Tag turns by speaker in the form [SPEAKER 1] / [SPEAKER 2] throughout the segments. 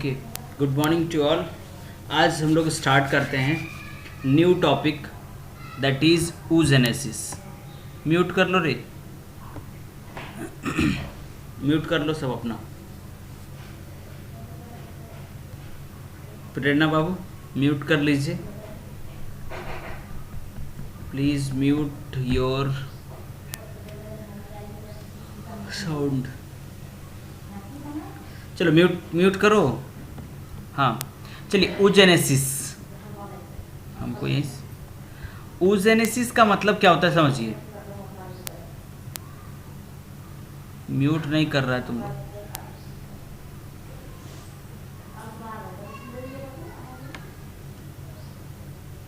[SPEAKER 1] Okay, good morning to all. आज हम लोग स्टार्ट करते हैं new topic that is oogenesis। Mute कर लो रे, म्यूट कर लो सब अपना। प्रेरणा बाबू म्यूट कर लीजिए, प्लीज़ म्यूट योर साउंड। चलो म्यूट म्यूट करो। हाँ चलिए, oogenesis हमको यही। oogenesis का मतलब क्या होता है समझिए। म्यूट नहीं कर रहा है तुम लोग।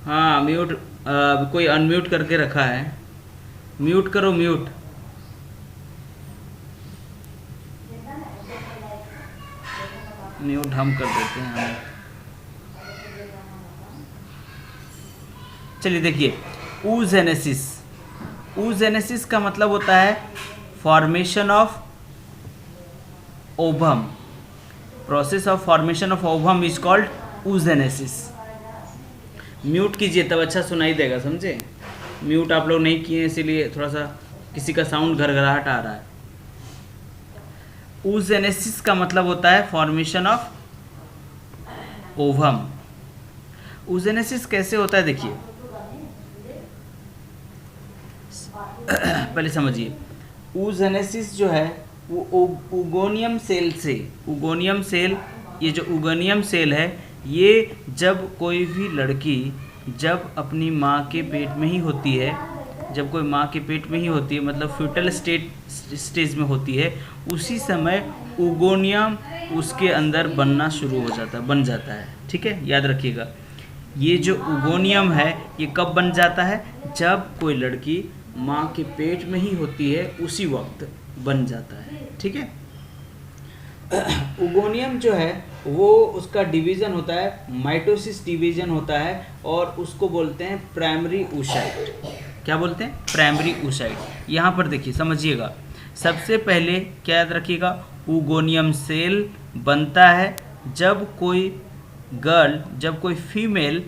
[SPEAKER 1] हाँ म्यूट, कोई अनम्यूट करके रखा है। म्यूट करो, म्यूट। म्यूट हम कर देते हैं हम। चलिए देखिए, oogenesis। oogenesis का मतलब होता है formation of ovum. Process of formation of ovum is called oogenesis। Mute कीजिए तब अच्छा सुनाई देगा, समझे। म्यूट आप लोग नहीं किए इसीलिए थोड़ा सा किसी का साउंड घरघराहट आ रहा है। oogenesis का मतलब होता है फॉर्मेशन ऑफ ओवम। oogenesis कैसे होता है देखिए, पहले समझिए। oogenesis जो है वो उगोनियम सेल से, उगोनियम सेल, ये जो उगोनियम सेल है ये जब कोई भी लड़की जब अपनी माँ के पेट में ही होती है, जब कोई माँ के पेट में ही होती है मतलब फ्यूटल स्टेज में होती है, उसी समय उगोनियम उसके अंदर बनना शुरू हो जाता है, बन जाता है। ठीक है, याद रखिएगा। ये जो उगोनियम है ये कब बन जाता है, जब कोई लड़की माँ के पेट में ही होती है उसी वक्त बन जाता है। ठीक है, उगोनियम जो है वो उसका डिवीज़न होता है, माइटोसिस डिवीज़न होता है, और उसको बोलते हैं प्राइमरी oocyte। क्या बोलते हैं? Primary oocyte। यहाँ पर देखिए समझिएगा, सबसे पहले क्या याद रखिएगा, उगोनियम सेल बनता है जब कोई गर्ल, जब कोई फीमेल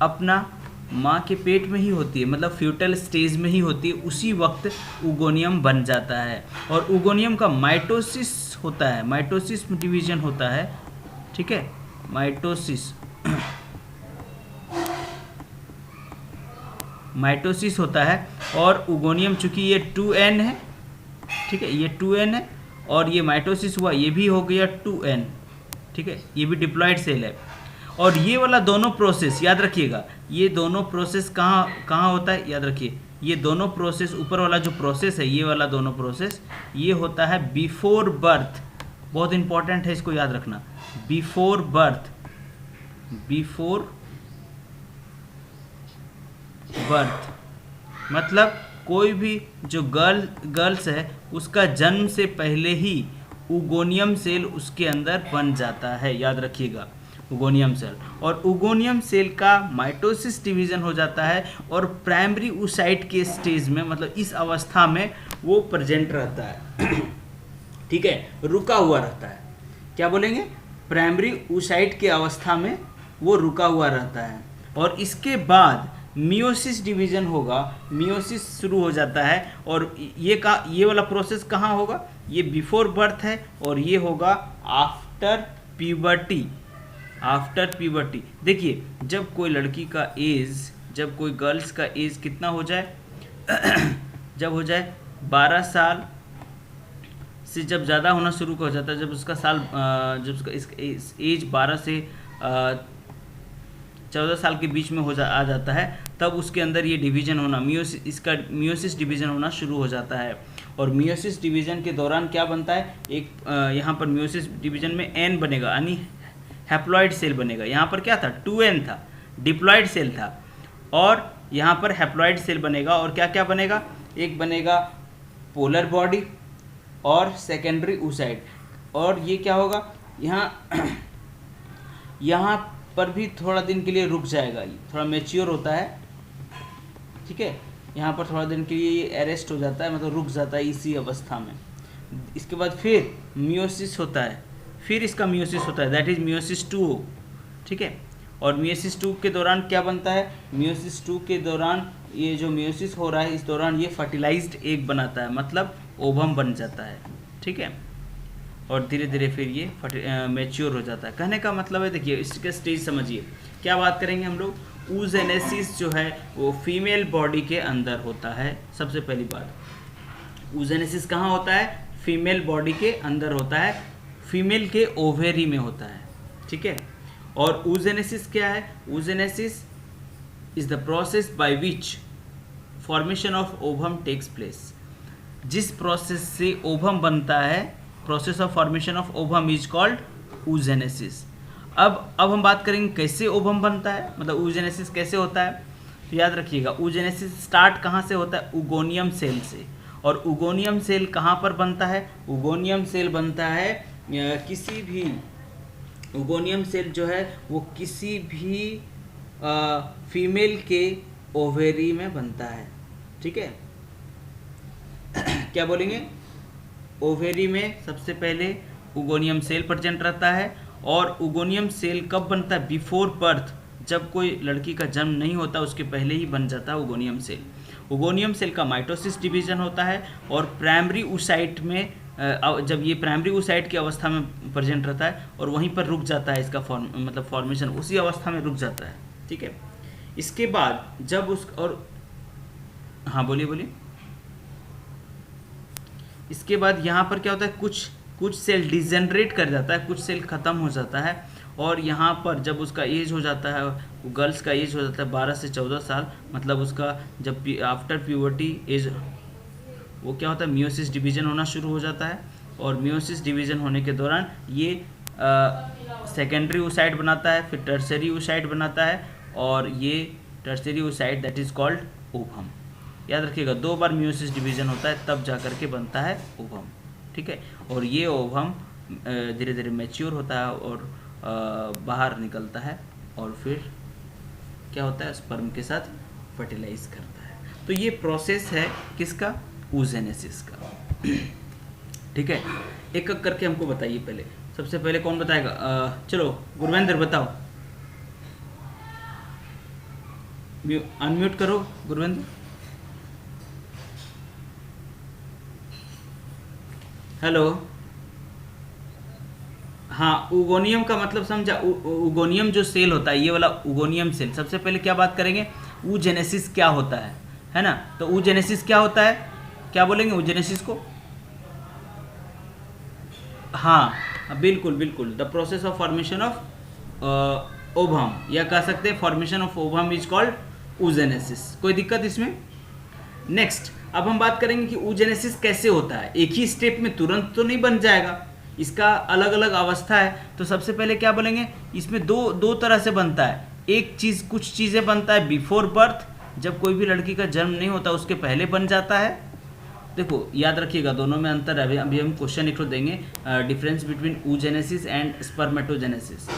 [SPEAKER 1] अपना माँ के पेट में ही होती है, मतलब फ्यूटल स्टेज में ही होती है, उसी वक्त उगोनियम बन जाता है। और उगोनियम का माइटोसिस होता है, माइटोसिस डिवीजन होता है। ठीक है, माइटोसिस माइटोसिस होता है। और उगोनियम चूंकि ये 2n है, ठीक है, ये 2n है, और ये माइटोसिस हुआ, ये भी हो गया 2n। ठीक है, ये भी डिप्लॉयड सेल है। और ये वाला दोनों प्रोसेस याद रखिएगा, ये दोनों प्रोसेस कहाँ होता है, याद रखिए। ये दोनों प्रोसेस, ऊपर वाला जो प्रोसेस है, ये वाला दोनों प्रोसेस, ये होता है बिफोर बर्थ। बहुत इंपॉर्टेंट है, इसको याद रखना। बिफोर बर्थ, बिफोर बर्थ मतलब कोई भी जो गर्ल्स है उसका जन्म से पहले ही उगोनियम सेल उसके अंदर बन जाता है। याद रखिएगा, उगोनियम सेल। और उगोनियम सेल का माइटोसिस डिवीजन हो जाता है और प्राइमरी oocyte के स्टेज में, मतलब इस अवस्था में वो प्रेजेंट रहता है। ठीक है, रुका हुआ रहता है। क्या बोलेंगे? प्राइमरी oocyte के अवस्था में वो रुका हुआ रहता है। और इसके बाद मियोसिस डिवीजन होगा, मियोसिस शुरू हो जाता है। और ये वाला प्रोसेस कहाँ होगा? ये बिफोर बर्थ है, और ये होगा आफ्टर प्यूबर्टी। आफ्टर प्यूबर्टी देखिए, जब कोई लड़की का एज, जब कोई गर्ल्स का एज कितना हो जाए जब हो जाए 12 साल से जब ज़्यादा होना शुरू हो जाता है, जब उसका साल जब उसका एज 12 से 14 साल के बीच में आ जाता है, तब उसके अंदर ये डिवीज़न होना, इसका मियोसिस डिवीज़न होना शुरू हो जाता है। और मियोसिस डिवीज़न के दौरान क्या बनता है, एक यहाँ पर मियोसिस डिवीज़न में एन बनेगा, यानी हैप्लॉइड सेल बनेगा। यहाँ पर क्या था? 2n था, डिप्लॉइड सेल था। और यहाँ पर हैप्लॉइड सेल बनेगा। और क्या क्या बनेगा? एक बनेगा पोलर बॉडी और सेकेंडरी oocyte। और ये क्या होगा, यहाँ पर भी थोड़ा दिन के लिए रुक जाएगा, ये थोड़ा मैच्योर होता है। ठीक है, यहाँ पर थोड़ा दिन के लिए ये अरेस्ट हो जाता है, मतलब रुक जाता है इसी अवस्था में। इसके बाद फिर मियोसिस होता है, फिर इसका मियोसिस होता है, दैट इज मियोसिस 2, ठीक है। और मियोसिस 2 के दौरान क्या बनता है, मियोसिस 2 के दौरान ये जो मियोसिस हो रहा है इस दौरान ये फर्टिलाइज्ड एग बनाता है, मतलब ओवम बन जाता है, ठीक है। और धीरे धीरे फिर ये मैच्योर हो जाता है। कहने का मतलब है, देखिए इसका स्टेज समझिए। क्या बात करेंगे हम लोग, oogenesis जो है वो फीमेल बॉडी के अंदर होता है। सबसे पहली बात, oogenesis कहाँ होता है, फीमेल बॉडी के अंदर होता है, फीमेल के ओवेरी में होता है, ठीक है। और oogenesis क्या है, oogenesis is the process by which formation of ovum takes place. जिस प्रोसेस से ओवम बनता है, process of formation of ovum is called oogenesis। अब हम बात करेंगे कैसे ओवम बनता है, मतलब oogenesis कैसे होता है। तो याद रखिएगा, oogenesis स्टार्ट कहाँ से होता है, उगोनियम सेल से। और उगोनियम सेल कहाँ पर बनता है, उगोनियम सेल बनता है किसी भी, उगोनियम सेल जो है वो किसी भी फीमेल के ओवेरी में बनता है, ठीक है। क्या बोलेंगे, ओवेरी में सबसे पहले उगोनियम सेल प्रेजेंट रहता है। और उगोनियम सेल कब बनता है, बिफोर बर्थ, जब कोई लड़की का जन्म नहीं होता उसके पहले ही बन जाता है उगोनियम सेल। उगोनियम सेल का माइटोसिस डिवीजन होता है और प्राइमरी oocyte में जब ये प्राइमरी oocyte की अवस्था में प्रेजेंट रहता है और वहीं पर रुक जाता है, इसका मतलब फॉर्मेशन उसी अवस्था में रुक जाता है, ठीक है। इसके बाद जब उस और हाँ बोलिए। इसके बाद यहाँ पर क्या होता है, कुछ सेल डिजेनरेट कर जाता है, कुछ सेल ख़त्म हो जाता है। और यहाँ पर जब उसका एज हो जाता है, वो गर्ल्स का एज हो जाता है 12 से 14 साल, मतलब उसका जब आफ्टर प्यूबर्टी एज, वो क्या होता है, मियोसिस डिवीज़न होना शुरू हो जाता है। और मियोसिस डिवीज़न होने के दौरान ये सेकेंडरी oocyte बनाता है, फिर टर्सरी oocyte बनाता है, और ये tertiary oocyte that is called ovum. याद रखिएगा, 2 बार मियोसिस डिवीज़न होता है तब जा करके बनता है ओवम, ठीक है। और ये ओवम धीरे धीरे मैच्योर होता है और बाहर निकलता है और फिर क्या होता है, स्पर्म के साथ फर्टिलाइज करता है। तो ये प्रोसेस है किसका, oogenesis का, ठीक है। एक एक करके हमको बताइए। पहले सबसे पहले कौन बताएगा, चलो गुरवेंद्र बताओ, अनम्यूट करो गुरवेंद्र। हेलो, हाँ, उगोनियम का मतलब समझा। उगोनियम जो सेल होता है, ये वाला उगोनियम सेल। सबसे पहले क्या बात करेंगे, oogenesis क्या होता है ना। तो oogenesis क्या होता है, क्या बोलेंगे oogenesis को, हाँ बिल्कुल, the process of formation of ovum, या कह सकते हैं formation of ovum is called oogenesis। कोई दिक्कत इसमें। नेक्स्ट, अब हम बात करेंगे कि oogenesis कैसे होता है। एक ही स्टेप में तुरंत तो नहीं बन जाएगा, इसका अलग अलग अवस्था है। तो सबसे पहले क्या बोलेंगे, इसमें दो तरह से बनता है। एक चीज़, कुछ चीज़ें बनता है बिफोर बर्थ, जब कोई भी लड़की का जन्म नहीं होता उसके पहले बन जाता है। देखो याद रखिएगा, दोनों में अंतर है। अभी हम क्वेश्चन एक देंगे, difference between oogenesis and spermatogenesis.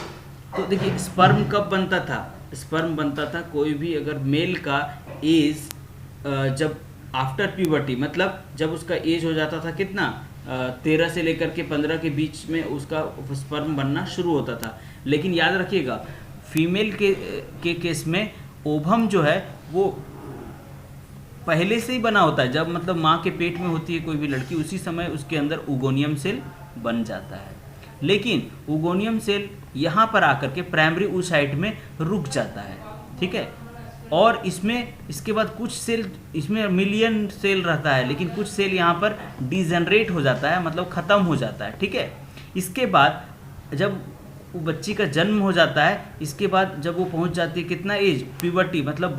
[SPEAKER 1] तो देखिए, स्पर्म कब बनता था, स्पर्म बनता था कोई भी अगर मेल का एज जब आफ्टर प्यूबर्टी, मतलब जब उसका एज हो जाता था कितना, 13 से लेकर के 15 के बीच में उसका स्पर्म बनना शुरू होता था। लेकिन याद रखिएगा, फीमेल के केस में ओवम जो है वो पहले से ही बना होता है। जब मतलब माँ के पेट में होती है कोई भी लड़की, उसी समय उसके अंदर उगोनियम सेल बन जाता है। लेकिन उगोनियम सेल यहाँ पर आकर के प्राइमरी oocyte में रुक जाता है, ठीक है। और इसके बाद कुछ सेल, इसमें मिलियन सेल रहता है, लेकिन कुछ सेल यहाँ पर डिजेनरेट हो जाता है, मतलब ख़त्म हो जाता है, ठीक है। इसके बाद जब वो बच्ची का जन्म हो जाता है, इसके बाद जब वो पहुँच जाती है कितना एज, प्यूबर्टी, मतलब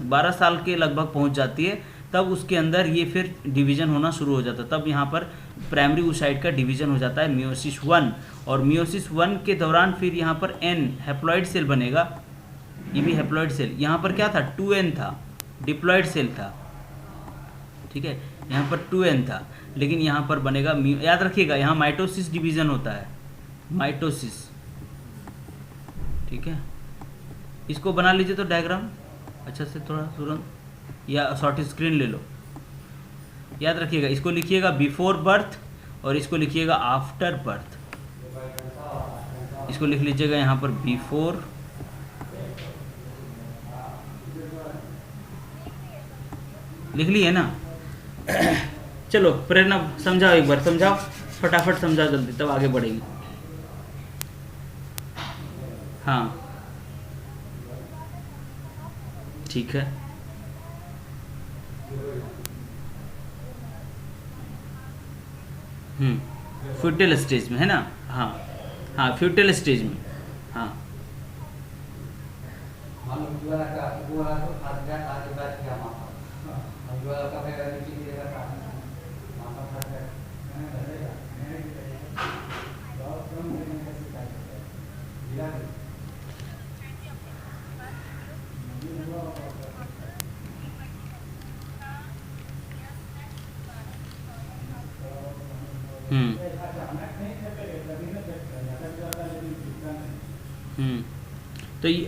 [SPEAKER 1] 12 साल के लगभग पहुँच जाती है, तब उसके अंदर ये फिर डिवीज़न होना शुरू हो जाता है। तब यहाँ पर प्राइमरी oocyte का डिवीज़न हो जाता है, मियोसिस 1। और मियोसिस 1 के दौरान फिर यहाँ पर N हैप्लॉइड सेल बनेगा, ये भी हैप्लॉइड सेल। यहाँ पर क्या था, 2N था, डिप्लॉइड सेल था, ठीक है। यहाँ पर 2N था, लेकिन यहाँ पर बनेगा, याद रखिएगा यहाँ माइटोसिस डिवीज़न होता है, माइटोसिस, ठीक है। इसको बना लीजिए तो डायग्राम अच्छा से, थोड़ा तुरंत, या शॉर्ट स्क्रीन ले लो। याद रखिएगा, इसको लिखिएगा बिफोर बर्थ और इसको लिखिएगा आफ्टर बर्थ। इसको लिख लीजिएगा यहाँ पर B4, लिख लिए ना। चलो प्रेरणा समझाओ, एक बार समझाओ, फटाफट समझाओ जल्दी, तब आगे बढ़ेंगे। हाँ ठीक है। फ्यूटल स्टेज में है ना। हाँ हाँ, फ्यूटल स्टेज में। हाँ तो ये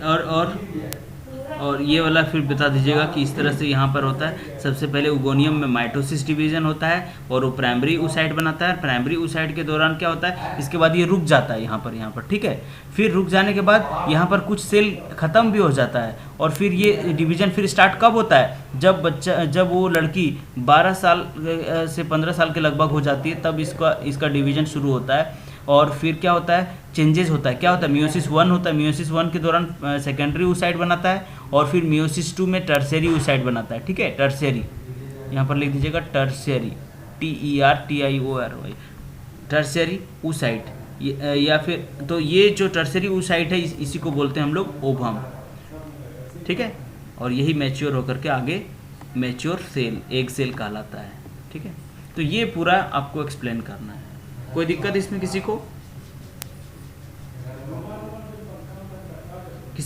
[SPEAKER 1] और ये वाला फिर बता दीजिएगा कि इस तरह से यहाँ पर होता है। सबसे पहले उगोनियम में माइटोसिस डिवीजन होता है और वो प्राइमरी oocyte बनाता है। प्राइमरी oocyte के दौरान क्या होता है, इसके बाद ये रुक जाता है यहाँ पर, ठीक है। फिर रुक जाने के बाद यहाँ पर कुछ सेल ख़त्म भी हो जाता है और फिर ये डिवीजन फिर स्टार्ट कब होता है, जब वो लड़की 12 साल से 15 साल के लगभग हो जाती है, तब इसका डिवीजन शुरू होता है। और फिर क्या होता है, चेंजेस होता है। क्या होता है, मियोसिस 1 होता है। मियोसिस 1 के दौरान सेकेंडरी oocyte बनाता है और फिर मियोसिस 2 में टर्शियरी oocyte बनाता है, ठीक है। टर्शियरी यहाँ पर लिख दीजिएगा, टर्शियरी, TERTIORY, टर्शियरी oocyte। या फिर तो ये जो टर्शियरी oocyte है इसी को बोलते हैं हम लोग ओवम, ठीक है। और यही मैच्योर होकर के आगे मैच्योर सेल, एग सेल कहलाता है, ठीक है। तो ये पूरा आपको एक्सप्लेन करना है। कोई दिक्कत इसमें किसी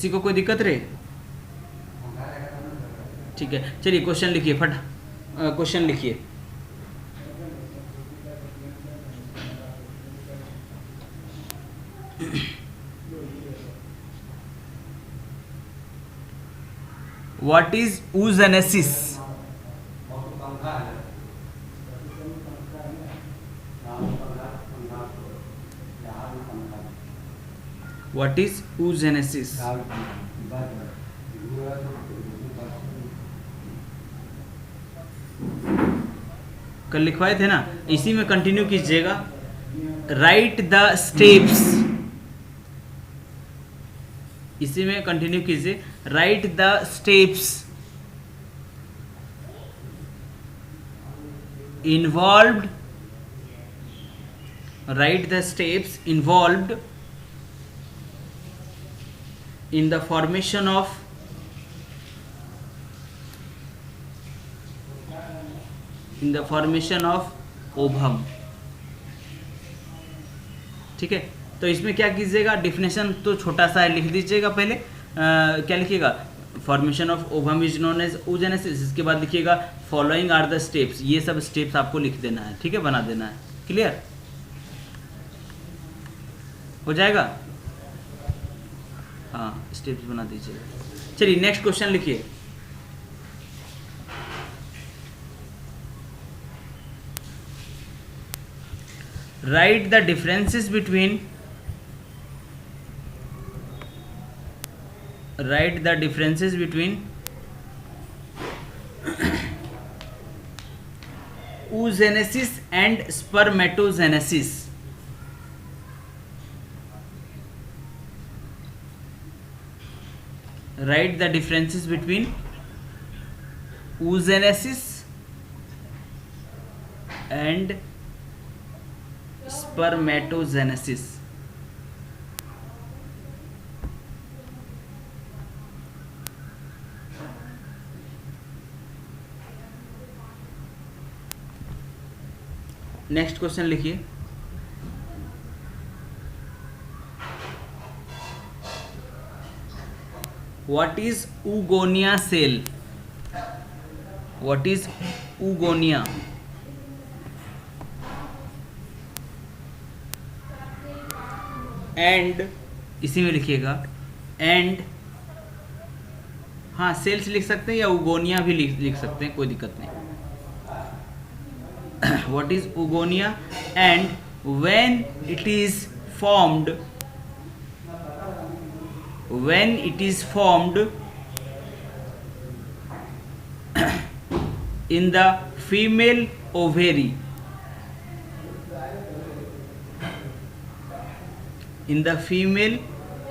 [SPEAKER 1] को कोई दिक्कत रहे? ठीक है, चलिए क्वेश्चन लिखिए, क्वेश्चन लिखिए। What is oogenesis? What is oogenesis? कल लिखवाए थे ना, इसी में कंटिन्यू कीजिएगा। राइट द स्टेप्स, इसी में कंटिन्यू कीजिए। Right the steps involved, right the steps involved in the formation of ovum, ठीक है। तो इसमें क्या कीजिएगा, डिफिनेशन तो छोटा सा है, लिख दीजिएगा पहले। क्या लिखिएगा, formation of ovum is known as oogenesis। इसके बाद लिखिएगा फॉलोइंग आर द स्टेप्स। ये सब स्टेप्स आपको लिख देना है, ठीक है, बना देना है। क्लियर हो जाएगा? हाँ, स्टेप्स बना दीजिए। चलिए नेक्स्ट क्वेश्चन लिखिए। Right the differences between oogenesis and spermatogenesis। Write the differences between oogenesis and spermatogenesis। Next question लिखिए। What is oogonia cell? What is oogonia? And इसी में लिखिएगा and, हाँ सेल्स लिख सकते हैं या oogonia भी लिख सकते हैं, कोई दिक्कत नहीं। What is oogonia and when it is formed when it is formed in the female ovary, in the female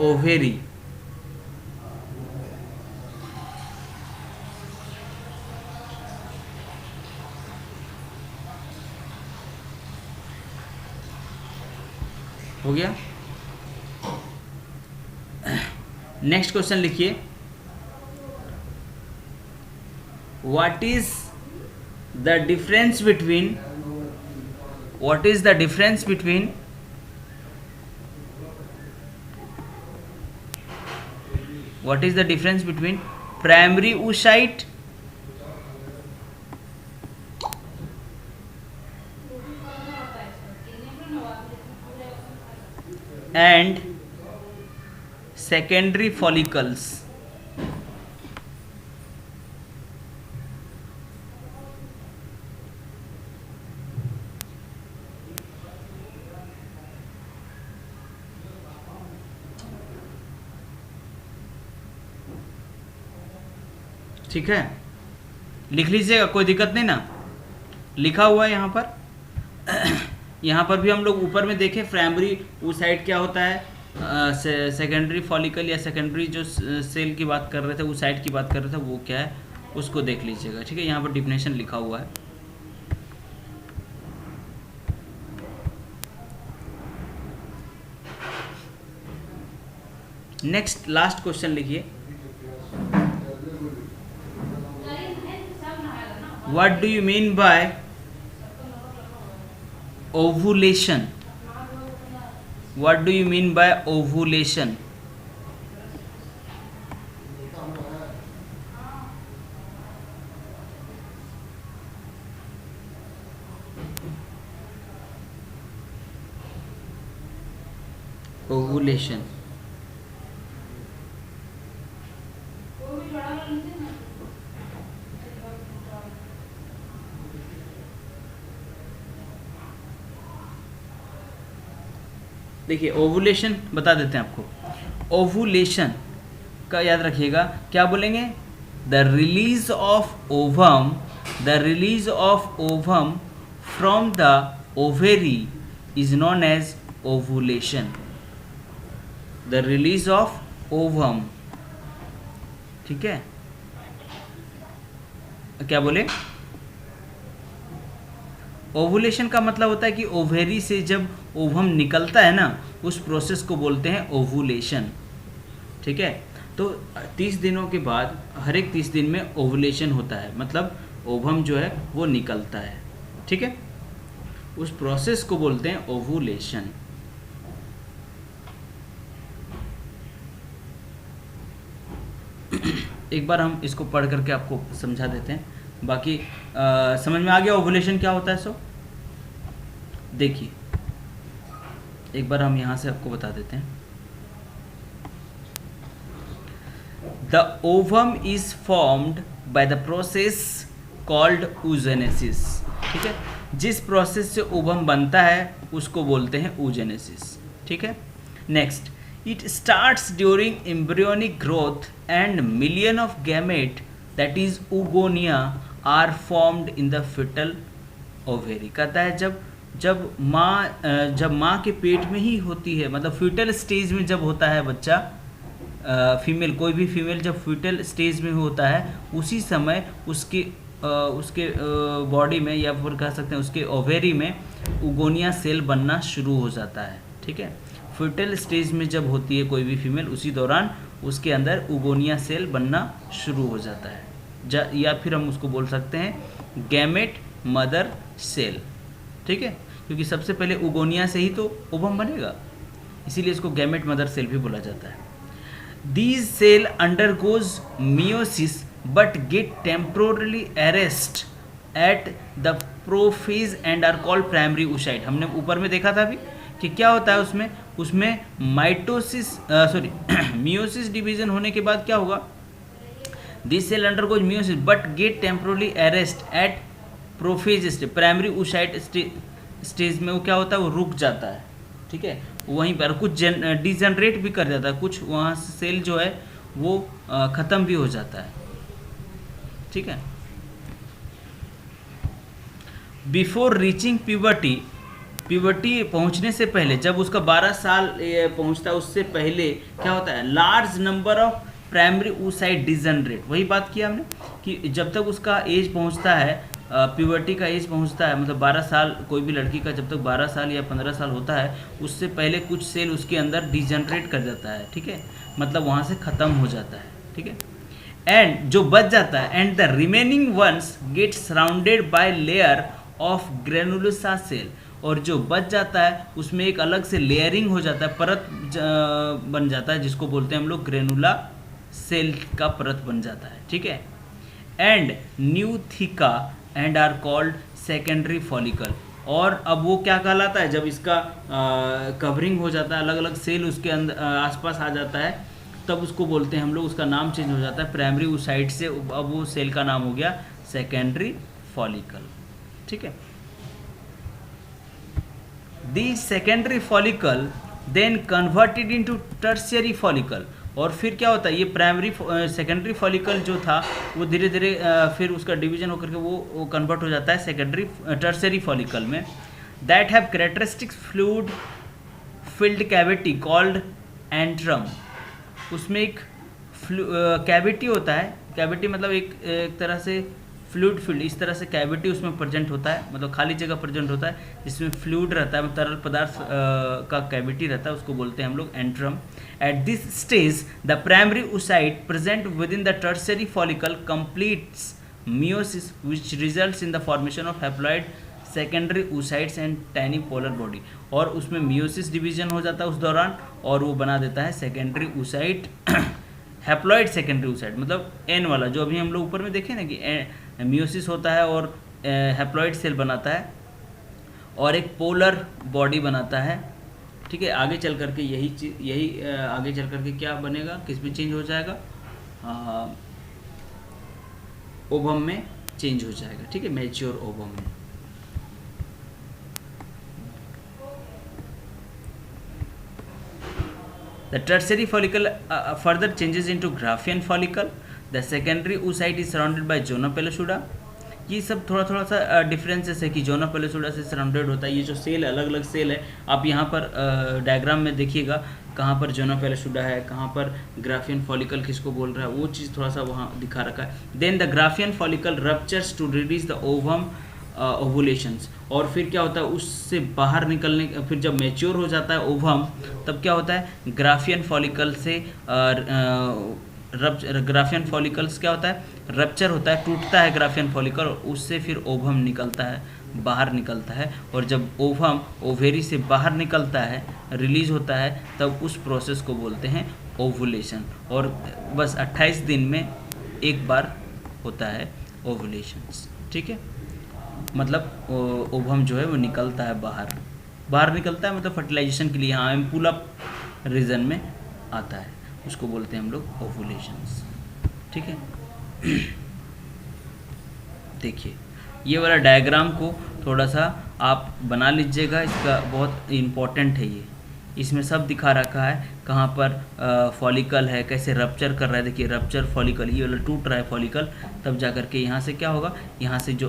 [SPEAKER 1] ovary, हो गया। नेक्स्ट क्वेश्चन लिखिए, what is the difference between, what is the difference between what is the difference between primary oocyte and secondary follicles? ठीक है, लिख लीजिएगा, कोई दिक्कत नहीं ना, लिखा हुआ है यहाँ पर। यहाँ पर भी हम लोग ऊपर में देखें प्राइमरी oocyte क्या होता है, सेकेंडरी फॉलिकल या सेकेंडरी जो सेल की बात कर रहे थे, oocyte की बात कर रहे थे, वो क्या है उसको देख लीजिएगा। ठीक है, यहाँ पर डिफिनेशन लिखा हुआ है। नेक्स्ट लास्ट क्वेश्चन लिखिए, what do you mean by ovulation? What do you mean by ovulation? Ovulation. देखिए, ओवुलेशन बता देते हैं आपको। ओवुलेशन का याद रखिएगा, क्या बोलेंगे, the release of ovum, the release of ovum from the ovary is known as ovulation. The release of ovum, ठीक है, क्या बोले, ओवुलेशन का मतलब होता है कि ओवेरी से जब ओवम निकलता है ना, उस प्रोसेस को बोलते हैं ओवुलेशन। ठीक है, तो 30 दिनों के बाद हर एक 30 दिन में ओवुलेशन होता है, मतलब ओवम जो है वो निकलता है। ठीक है, उस प्रोसेस को बोलते हैं ओवुलेशन। एक बार हम इसको पढ़ करके आपको समझा देते हैं, बाकी समझ में आ गया ओवुलेशन क्या होता है। सो देखिए, एक बार हम यहाँ से आपको बता देते हैं। The ovum is formed by the process called oogenesis। ठीक है, जिस प्रोसेस से ओवम बनता है उसको बोलते हैं oogenesis। ठीक है, next, it starts during embryonic growth and million of gamete that is oogonia are formed in the foetal ovary. कहता है जब माँ के पेट में ही होती है, मतलब फ्यूटल स्टेज में जब होता है बच्चा, फीमेल, कोई भी फीमेल जब फ्यूटल स्टेज में होता है, उसी समय उसके बॉडी में, या फिर कह सकते हैं उसके ओवेरी में oogonia सेल बनना शुरू हो जाता है। ठीक है, फ्यूटल स्टेज में जब होती है कोई भी फीमेल, उसी दौरान उसके अंदर oogonia सेल बनना शुरू हो जाता है, या फिर हम उसको बोल सकते हैं गैमेट मदर सेल। ठीक है, क्योंकि सबसे पहले oogonia से ही तो ओवम बनेगा, इसीलिए इसको गैमेट मदर सेल भी बोला जाता है। These cell undergoes meiosis but get temporarily arrest at the prophase and are called primary oocyte। हमने ऊपर में देखा था अभी कि क्या होता है उसमें meiosis डिवीजन होने के बाद क्या होगा, this cell undergoes meiosis but get temporarily arrest at prophase stage. Primary oocyte stage में वो क्या होता है, वो रुक जाता है। ठीक है, वहीं पर कुछ डिजनरेट भी कर जाता है, कुछ वहाँ से सेल जो है वो ख़त्म भी हो जाता है। ठीक है। बिफोर रीचिंग प्यूबर्टी, प्यूबर्टी पहुंचने से पहले, जब उसका 12 साल पहुंचता है उससे पहले क्या होता है, large number of primary oocyte degenerate. वही बात की हमने कि जब तक उसका एज पहुंचता है, प्यूबर्टी का एज पहुंचता है, मतलब 12 साल, कोई भी लड़की का जब तक 12 साल या 15 साल होता है उससे पहले कुछ सेल उसके अंदर डिजनरेट कर जाता है। ठीक है, मतलब वहाँ से ख़त्म हो जाता है। ठीक है, एंड जो बच जाता है, and the remaining ones get surrounded by layer of granulosa cell, और जो बच जाता है उसमें एक अलग से लेयरिंग हो जाता है, परत बन जाता है, जिसको बोलते हैं हम लोग ग्रेनुला सेल का परत बन जाता है। ठीक है, and new theca and are called secondary follicle. और अब वो क्या कहलाता है, जब इसका कवरिंग हो जाता है, अलग अलग सेल उसके अंदर आसपास आ जाता है, तब उसको बोलते हैं हम लोग, उसका नाम चेंज हो जाता है प्राइमरी oocyte से, अब वो सेल का नाम हो गया सेकेंडरी फॉलिकल। ठीक है, the secondary follicle then converted into tertiary follicle. और फिर क्या होता है, ये प्राइमरी सेकेंडरी फॉलिकल जो था वो धीरे धीरे फिर उसका डिवीजन होकर के वो कन्वर्ट हो जाता है सेकेंडरी टर्शियरी फॉलिकल में, that have characteristics fluid filled cavity called antrum. उसमें एक कैविटी होता है, कैविटी मतलब एक तरह से फ्लूइड फील्ड, इस तरह से कैविटी उसमें प्रेजेंट होता है, मतलब खाली जगह प्रेजेंट होता है जिसमें फ्लूइड रहता है, तरल पदार्थ का कैविटी रहता है, उसको बोलते हैं हम लोग antrum. At this stage the primary oocyte present with in the tertiary follicle completes meiosis which results in the formation of haploid secondary oocytes and tiny polar body. और उसमें मियोसिस डिवीजन हो जाता है उस दौरान, और वो बना देता है secondary oocyte haploid secondary oocyte, मतलब एन वाला, जो अभी हम लोग ऊपर में देखें ना कि मियोसिस होता है और हैप्लॉइड सेल बनाता है और एक पोलर बॉडी बनाता है। ठीक है, आगे चल करके यही आगे चल करके क्या बनेगा, किस में चेंज हो जाएगा, ओवम में चेंज हो जाएगा। ठीक है, मैच्योर ओवम में। The tertiary follicle further changes into Graafian follicle. The secondary oocyte is surrounded by zona pellucida. ये सब थोड़ा सा डिफरेंसेस है कि जोना पेलुसिडा से सराउंडेड होता है। ये जो सेल है, अलग अलग सेल है, आप यहाँ पर डायग्राम में देखिएगा कहाँ पर जोना पेलुसिडा है, कहाँ पर ग्राफियन फॉलिकल किसको बोल रहा है, वो चीज़ थोड़ा सा वहाँ दिखा रखा है। Then the Graafian follicle ruptures to release the ovum ovulations. और फिर क्या होता है, उससे बाहर निकलने, फिर जब मैच्योर हो जाता है ओवम, तब क्या होता है, ग्राफियन फॉलिकल से ग्राफियन फॉलिकल्स क्या होता है, रप्चर होता है, टूटता है ग्राफियन फॉलिकल, और उससे फिर ओवम निकलता है, बाहर निकलता है। और जब ओवम ओवेरी से बाहर निकलता है, रिलीज होता है, तब उस प्रोसेस को बोलते हैं ओवुलेशन। और बस 28 दिन में एक बार होता है ओवुलेशंस। ठीक है, मतलब ओवम जो है वो निकलता है बाहर निकलता है, मतलब फर्टिलाइजेशन के लिए यहाँ एम्पुला रीजन में आता है, उसको बोलते हैं हम लोग ओवुलेशंस। ठीक है, देखिए ये वाला डायग्राम को थोड़ा सा आप बना लीजिएगा, इसका बहुत इम्पोर्टेंट है ये, इसमें सब दिखा रखा है कहाँ पर फॉलिकल है, कैसे रप्चर कर रहा है। देखिए रप्चर फॉलिकल, ये वाला टूट रहा है फॉलिकल, तब जा कर के यहाँ से क्या होगा, यहाँ से जो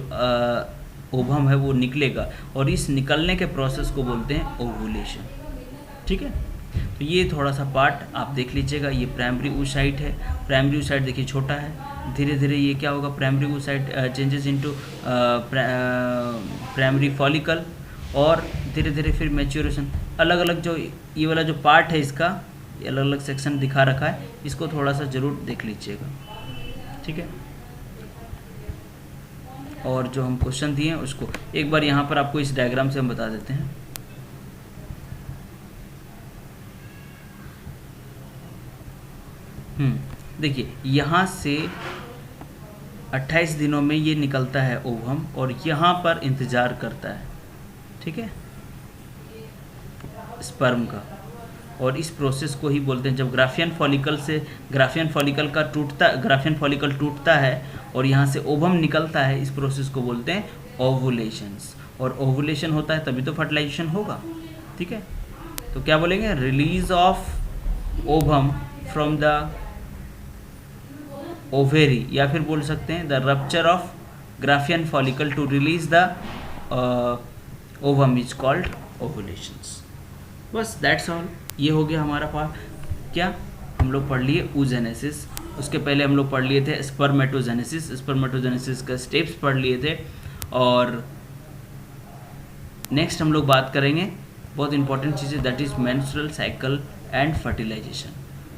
[SPEAKER 1] ओवम है वो निकलेगा, और इस निकलने के प्रोसेस को बोलते हैं ओवुलेशन। ठीक है, तो ये थोड़ा सा पार्ट आप देख लीजिएगा। ये प्राइमरी oocyte है, प्राइमरी oocyte देखिए छोटा है, धीरे धीरे ये क्या होगा, primary oocyte changes into primary follicle, और धीरे धीरे फिर मैच्योरेशन। अलग अलग जो ये वाला जो पार्ट है इसका, अलग अलग सेक्शन दिखा रखा है, इसको थोड़ा सा ज़रूर देख लीजिएगा। ठीक है, और जो हम क्वेश्चन दिए हैं उसको एक बार यहाँ पर आपको इस डायग्राम से हम बता देते हैं। देखिए यहाँ से 28 दिनों में ये निकलता है ओवम, और यहाँ पर इंतज़ार करता है। ठीक है, स्पर्म का, और इस प्रोसेस को ही बोलते हैं, जब ग्राफियन फॉलिकल टूटता है और यहाँ से ओवम निकलता है, इस प्रोसेस को बोलते हैं ओवुलेशंस। और ओवुलेशन होता है तभी तो फर्टिलाइजेशन होगा। ठीक है, तो क्या बोलेंगे, release of ovum from the ovary, या फिर बोल सकते हैं the rupture of Graafian follicle to release the ovum is called ovulations. बस दैट्स ऑल। ये हो गया हमारा पार्ट। क्या हम लोग पढ़ लिए oogenesis, उसके पहले हम लोग पढ़ लिए थे स्पर्मेटोजेनेसिस, स्पर्मेटोजेनेसिस का स्टेप्स पढ़ लिए थे। और नेक्स्ट हम लोग बात करेंगे बहुत इंपॉर्टेंट चीज़ें, that is menstrual cycle and fertilisation.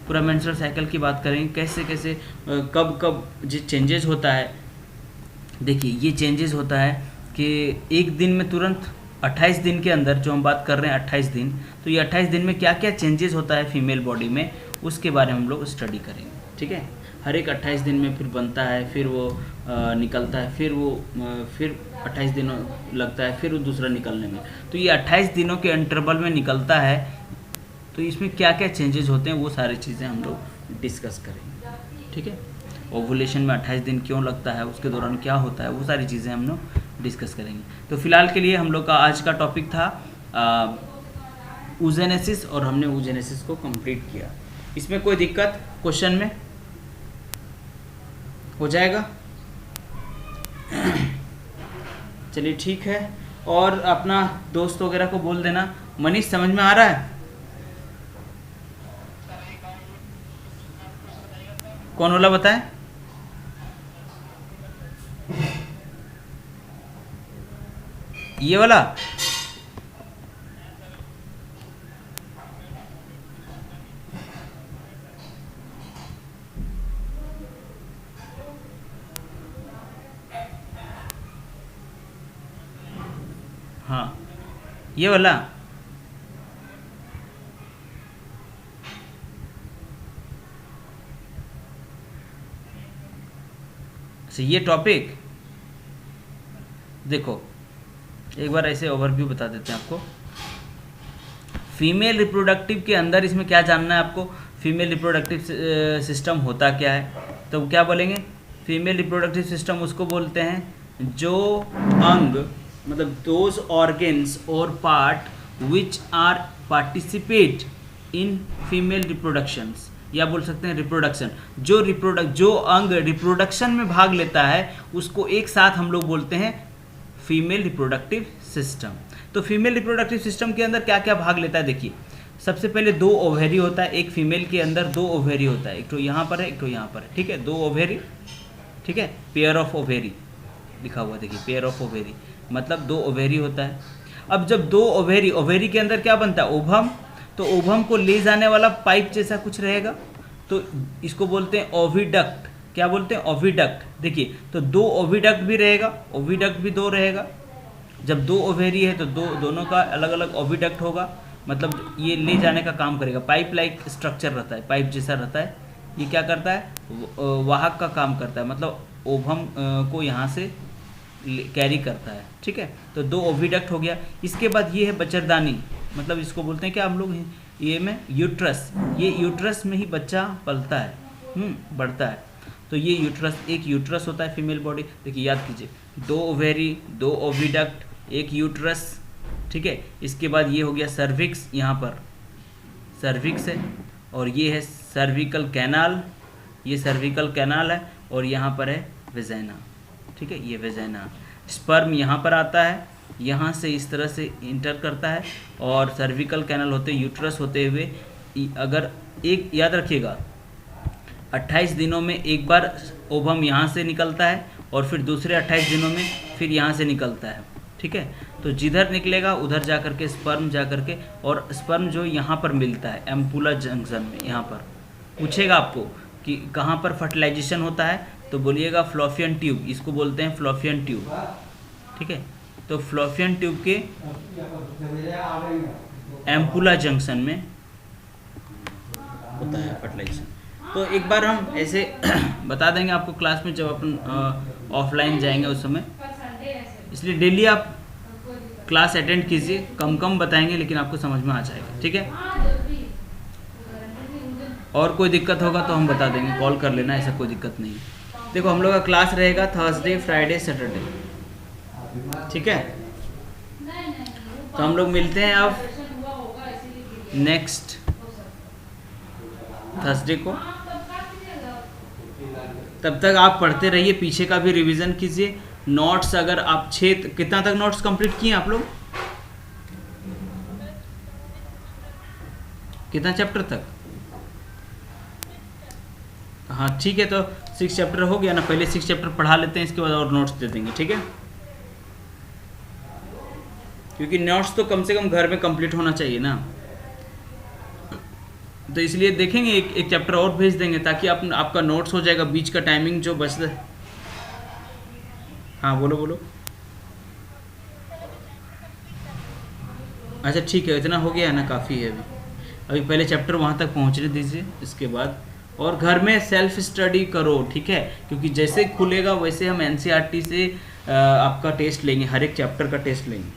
[SPEAKER 1] पूरा मेंस्ट्रुअल साइकिल की बात करेंगे, कैसे कैसे कब कब जो चेंजेस होता है। देखिए ये चेंजेस होता है कि एक दिन में तुरंत 28 दिन के अंदर, जो हम बात कर रहे हैं 28 दिन, तो ये 28 दिन में क्या क्या चेंजेस होता है फीमेल बॉडी में, उसके बारे में हम लोग स्टडी करेंगे। ठीक है, हर एक 28 दिन में फिर बनता है, फिर वो निकलता है, फिर वो फिर 28 दिनों लगता है फिर वो दूसरा निकलने में। तो ये 28 दिनों के इंटरवल में निकलता है, तो इसमें क्या क्या चेंजेस होते हैं वो सारी चीज़ें हम लोग डिस्कस करेंगे। ठीक है, ओवुलेशन में 28 दिन क्यों लगता है, उसके दौरान क्या होता है, वो सारी चीज़ें हम लोग डिस्कस करेंगे। तो फिलहाल के लिए हम लोग का आज का टॉपिक था oogenesis, और हमने oogenesis को कंप्लीट किया। इसमें कोई दिक्कत क्वेश्चन में हो जाएगा? चलिए ठीक है, और अपना दोस्त वगैरह को बोल देना। मनीष समझ में आ रहा है? कौन वाला बताए? ये वाला? हाँ ये वाला। अच्छा ये टॉपिक देखो, एक बार ऐसे ओवरव्यू बता देते हैं आपको। फीमेल रिप्रोडक्टिव के अंदर इसमें क्या जानना है आपको, फीमेल रिप्रोडक्टिव सिस्टम होता क्या है। तो क्या बोलेंगे, फीमेल रिप्रोडक्टिव सिस्टम उसको बोलते हैं जो अंग, मतलब दोज ऑर्गेन्स और part which are participate in female reproductions, या बोल सकते हैं रिप्रोडक्शन। जो अंग रिप्रोडक्शन में भाग लेता है उसको एक साथ हम लोग बोलते हैं फीमेल रिप्रोडक्टिव सिस्टम। तो फीमेल रिप्रोडक्टिव सिस्टम के अंदर क्या क्या भाग लेता है, देखिए सबसे पहले 2 ओवेरी होता है। एक फीमेल के अंदर 2 ओवेरी होता है, एक तो यहाँ पर है, एक तो यहाँ पर है। ठीक है, 2 ओवेरी, ठीक है, पेयर ऑफ ओवेरी लिखा हुआ, देखिए पेयर ऑफ ओवेरी मतलब 2 ओवेरी होता है। अब जब 2 ओवेरी के अंदर क्या बनता है, ओवम। तो ओवम को ले जाने वाला पाइप जैसा कुछ रहेगा, तो इसको बोलते हैं ओविडक्ट। क्या बोलते हैं, ओविडक्ट। देखिए तो 2 ओविडक्ट भी रहेगा, ओविडक्ट भी 2 रहेगा। जब 2 ओवेरी है तो दोनों का अलग अलग ओविडक्ट होगा, मतलब ये ले जाने का काम करेगा। पाइप लाइक स्ट्रक्चर रहता है, पाइप जैसा रहता है। ये क्या करता है, वाहक का काम करता है, मतलब ओवम को यहाँ से कैरी करता है। ठीक है, तो 2 ओविडक्ट हो गया। इसके बाद ये है बच्चरदानी, मतलब इसको बोलते हैं क्या हम लोग, ये में यूट्रस। ये यूट्रस में ही बच्चा पलता है, बढ़ता है। तो ये यूट्रस, एक यूट्रस होता है फीमेल बॉडी। देखिए याद कीजिए, 2 ओवेरी, 2 ओविडक्ट, एक यूट्रस। ठीक है, इसके बाद ये हो गया सर्विक्स, यहाँ पर सर्विक्स है, और ये है सर्विकल कैनाल, ये सर्विकल कैनाल है, और यहाँ पर है वेजाइना। ठीक है, ये वेजाइना। स्पर्म यहाँ पर आता है, यहाँ से इस तरह से इंटर करता है, और सर्विकल कैनाल होते यूट्रस होते हुए, अगर एक याद रखिएगा 28 दिनों में एक बार ओवम यहाँ से निकलता है, और फिर दूसरे 28 दिनों में फिर यहाँ से निकलता है। ठीक है, तो जिधर निकलेगा उधर जा कर के स्पर्म जा कर के, और स्पर्म जो यहाँ पर मिलता है एम्पुला जंक्शन में। यहाँ पर पूछेगा आपको कि कहाँ पर फर्टिलाइजेशन होता है, तो बोलिएगा फ्लोपियन ट्यूब, इसको बोलते हैं फ्लोपियन ट्यूब। ठीक है, तो फ्लोपियन ट्यूब के एम्पुला जंक्शन में होता है फर्टिलाइजेशन। तो एक बार हम ऐसे बता देंगे आपको क्लास में, जब अपन ऑफलाइन जाएंगे उस समय। इसलिए डेली आप क्लास अटेंड कीजिए, कम कम बताएंगे लेकिन आपको समझ में आ जाएगा। ठीक है, और कोई दिक्कत होगा तो हम बता देंगे, कॉल कर लेना, ऐसा कोई दिक्कत नहीं। देखो हम लोग का क्लास रहेगा थर्सडे, फ्राइडे, सैटरडे। ठीक है, तो हम लोग मिलते हैं अब नेक्स्ट थर्सडे को। तब तक आप पढ़ते रहिए, पीछे का भी रिवीजन कीजिए। नोट्स अगर आप कितना तक नोट्स कंप्लीट किए आप लोग, कितना चैप्टर तक? हाँ ठीक है, तो 6 चैप्टर हो गया ना, पहले 6 चैप्टर पढ़ा लेते हैं, इसके बाद और नोट्स दे देंगे, ठीक है? क्योंकि नोट्स तो कम से कम घर में कंप्लीट होना चाहिए ना, तो इसलिए देखेंगे एक चैप्टर और भेज देंगे ताकि आपका नोट्स हो जाएगा, बीच का टाइमिंग जो बचता है। हाँ बोलो बोलो। अच्छा ठीक है, इतना हो गया है ना, काफ़ी है अभी पहले चैप्टर वहाँ तक पहुँचने दीजिए, इसके बाद और घर में सेल्फ स्टडी करो, ठीक है? क्योंकि जैसे खुलेगा वैसे हम एनसीईआरटी से आपका टेस्ट लेंगे, हर एक चैप्टर का टेस्ट लेंगे,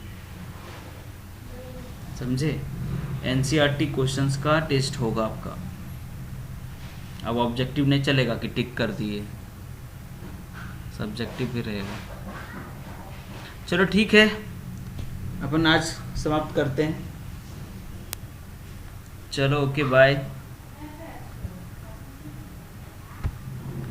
[SPEAKER 1] समझे? एनसीईआरटी क्वेश्चंस का टेस्ट होगा आपका। अब ऑब्जेक्टिव नहीं चलेगा कि टिक कर दिए, सब्जेक्टिव भी रहेगा। चलो ठीक है, अपन आज समाप्त करते हैं। चलो ओके बाय।